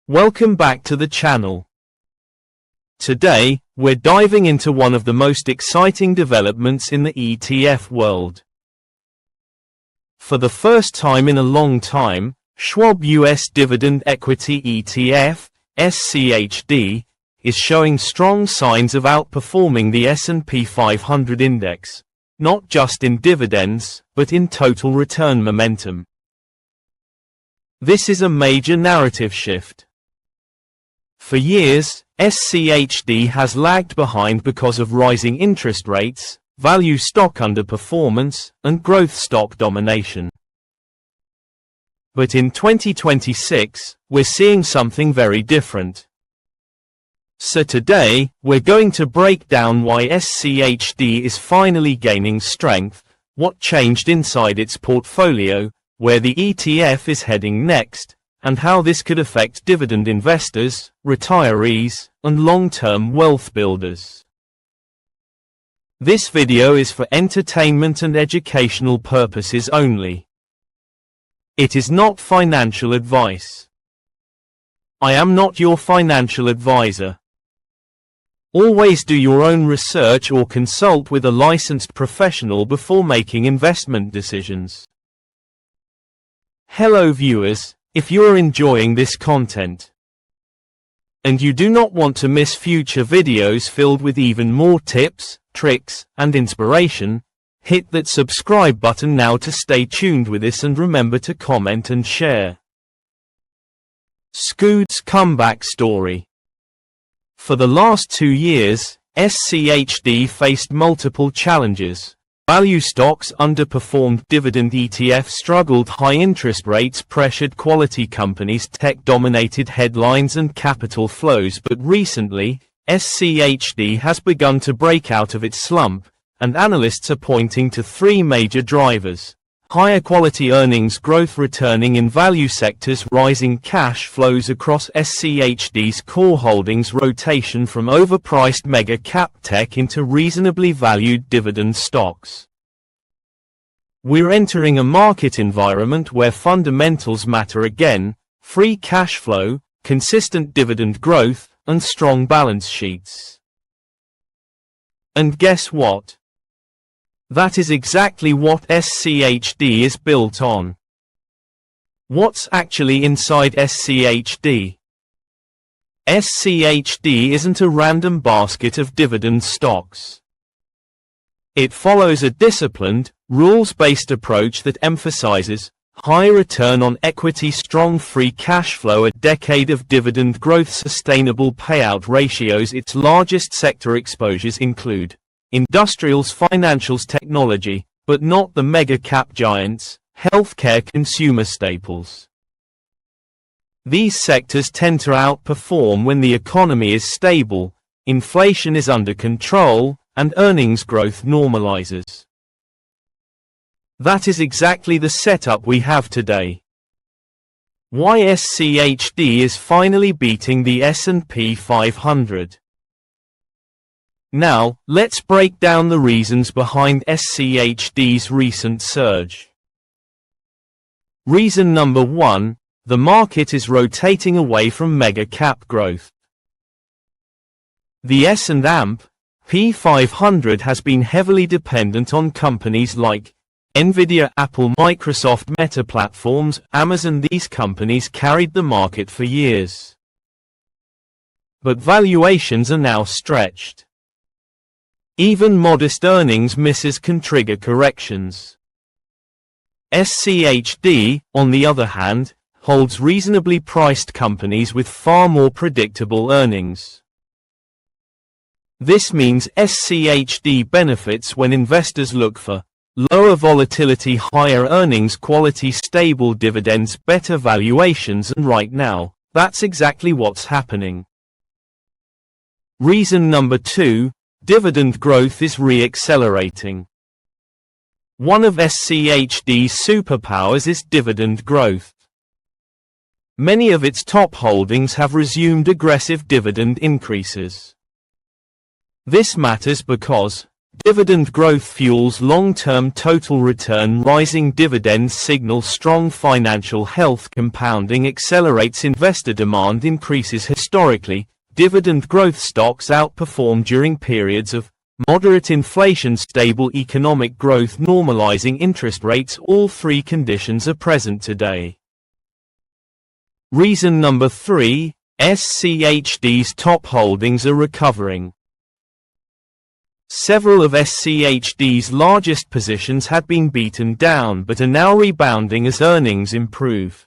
Welcome back to the channel. Today, we're diving into one of the most exciting developments in the ETF world. For the first time in a long time, Schwab U.S. Dividend Equity ETF, SCHD, is showing strong signs of outperforming the S&P 500 index, not just in dividends, but in total return momentum. This is a major narrative shift. For years, SCHD has lagged behind because of rising interest rates, value stock underperformance, and growth stock domination. But in 2026, we're seeing something very different. So today, we're going to break down why SCHD is finally gaining strength, what changed inside its portfolio, where the ETF is heading next, and how this could affect dividend investors, retirees, and long-term wealth builders. This video is for entertainment and educational purposes only. It is not financial advice. I am not your financial advisor. Always do your own research or consult with a licensed professional before making investment decisions. Hello viewers, if you are enjoying this content, and you do not want to miss future videos filled with even more tips, tricks, and inspiration, hit that subscribe button now to stay tuned with this, and remember to comment and share. SCHD's comeback story. For the last 2 years, SCHD faced multiple challenges. Value stocks underperformed, dividend ETF struggled, high interest rates pressured quality companies, tech dominated headlines and capital flows. But recently, SCHD has begun to break out of its slump, and analysts are pointing to 3 major drivers: higher quality earnings growth returning in value sectors, rising cash flows across SCHD's core holdings, rotation from overpriced mega-cap tech into reasonably valued dividend stocks. We're entering a market environment where fundamentals matter again: free cash flow, consistent dividend growth, and strong balance sheets. And guess what? That is exactly what SCHD is built on. What's actually inside SCHD? SCHD isn't a random basket of dividend stocks. It follows a disciplined, rules-based approach that emphasizes high return on equity, strong free cash flow, a decade of dividend growth, sustainable payout ratios. Its largest sector exposures include industrials, financials, technology, but not the mega-cap giants, healthcare, consumer staples. These sectors tend to outperform when the economy is stable, inflation is under control, and earnings growth normalizes. That is exactly the setup we have today. Why SCHD is finally beating the S&P 500. Now, let's break down the reasons behind SCHD's recent surge. Reason number 1, the market is rotating away from mega-cap growth. The S&P 500 has been heavily dependent on companies like Nvidia, Apple, Microsoft, Meta Platforms, Amazon. These companies carried the market for years. But valuations are now stretched. Even modest earnings misses can trigger corrections. SCHD, on the other hand, holds reasonably priced companies with far more predictable earnings. This means SCHD benefits when investors look for lower volatility, higher earnings quality, stable dividends, better valuations, and right now, that's exactly what's happening. Reason number 2, dividend growth is re-accelerating. One of SCHD's superpowers is dividend growth. Many of its top holdings have resumed aggressive dividend increases. This matters because Dividend growth fuels long-term total return. Rising dividends signal strong financial health. Compounding accelerates investor demand. Increases. Historically, dividend growth stocks outperform during periods of moderate inflation, stable economic growth, normalizing interest rates. All three conditions are present today. Reason number 3, SCHD's top holdings are recovering. Several of SCHD's largest positions had been beaten down but are now rebounding as earnings improve,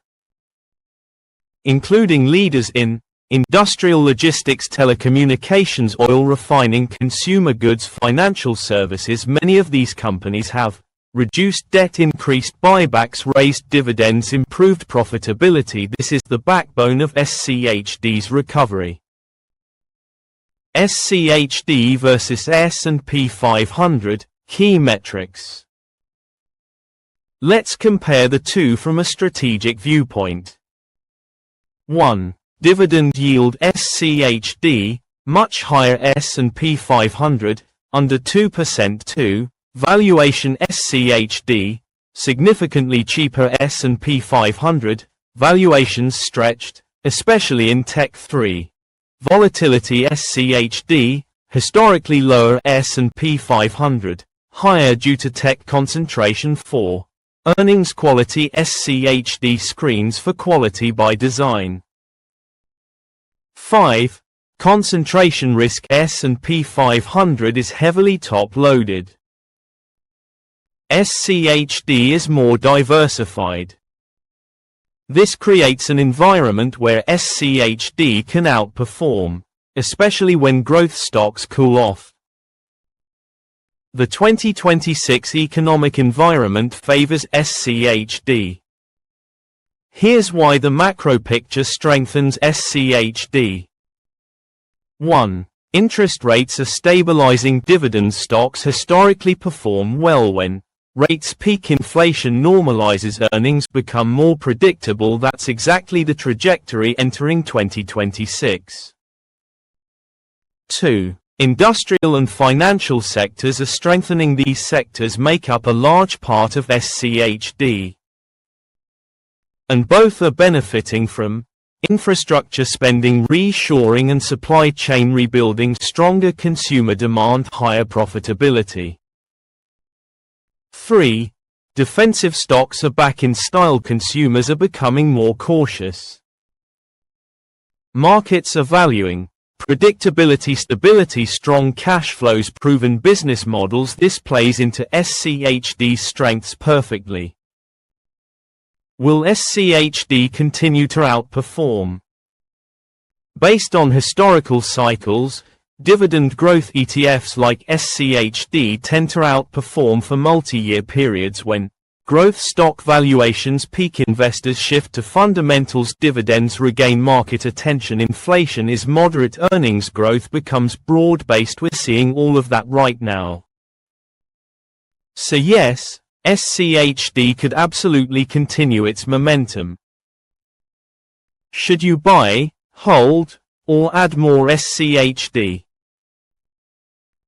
including leaders in industrial logistics, telecommunications, oil refining, consumer goods, financial services. Many of these companies have reduced debt, increased buybacks, raised dividends, improved profitability. This is the backbone of SCHD's recovery. SCHD versus S&P 500, key metrics. Let's compare the two from a strategic viewpoint. 1. Dividend yield. SCHD, much higher. S&P 500, under 2%. 2. Valuation. SCHD, significantly cheaper. S&P 500, valuations stretched, especially in tech. 3. Volatility. SCHD, historically lower. S&P 500, higher due to tech concentration. 4. Earnings quality. SCHD screens for quality by design. 5. Concentration risk. S&P 500 is heavily top-loaded. SCHD is more diversified. This creates an environment where SCHD can outperform, especially when growth stocks cool off. The 2026 economic environment favors SCHD. Here's why the macro picture strengthens SCHD. 1. Interest rates are stabilizing. Dividend stocks historically perform well when rates peak. Inflation normalizes. Earnings become more predictable. That's exactly the trajectory entering 2026. 2. Industrial and financial sectors are strengthening. These sectors make up a large part of SCHD, and both are benefiting from infrastructure spending, reshoring and supply chain rebuilding, stronger consumer demand, higher profitability. 3. Defensive stocks are back in style. Consumers are becoming more cautious. Markets are valuing predictability, stability, strong cash flows, proven business models. This plays into SCHD's strengths perfectly. Will SCHD continue to outperform? Based on historical cycles, dividend growth ETFs like SCHD tend to outperform for multi-year periods. When growth stock valuations peak, investors shift to fundamentals. Dividends regain market attention. Inflation is moderate. Earnings growth becomes broad-based. We're seeing all of that right now. So yes, SCHD could absolutely continue its momentum. Should you buy, hold, or add more SCHD?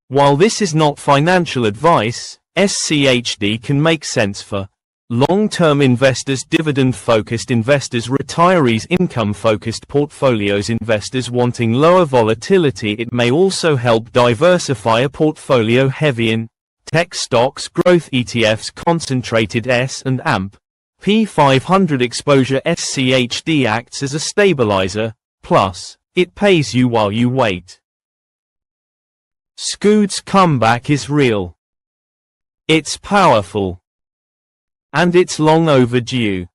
While this is not financial advice, SCHD can make sense for long-term investors, dividend-focused investors, retirees, income-focused portfolios, investors wanting lower volatility. It may also help diversify a portfolio heavy in tech stocks, growth ETFs, concentrated S&P 500 exposure. SCHD acts as a stabilizer, plus, it pays you while you wait. SCHD's comeback is real. It's powerful. And it's long overdue.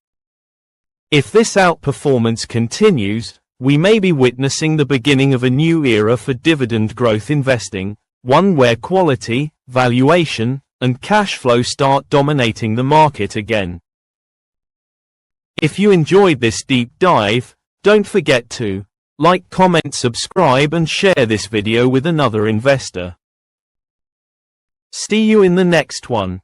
If this outperformance continues, we may be witnessing the beginning of a new era for dividend growth investing, one where quality, valuation, and cash flow start dominating the market again. If you enjoyed this deep dive, don't forget to like, comment, subscribe and share this video with another investor. See you in the next one.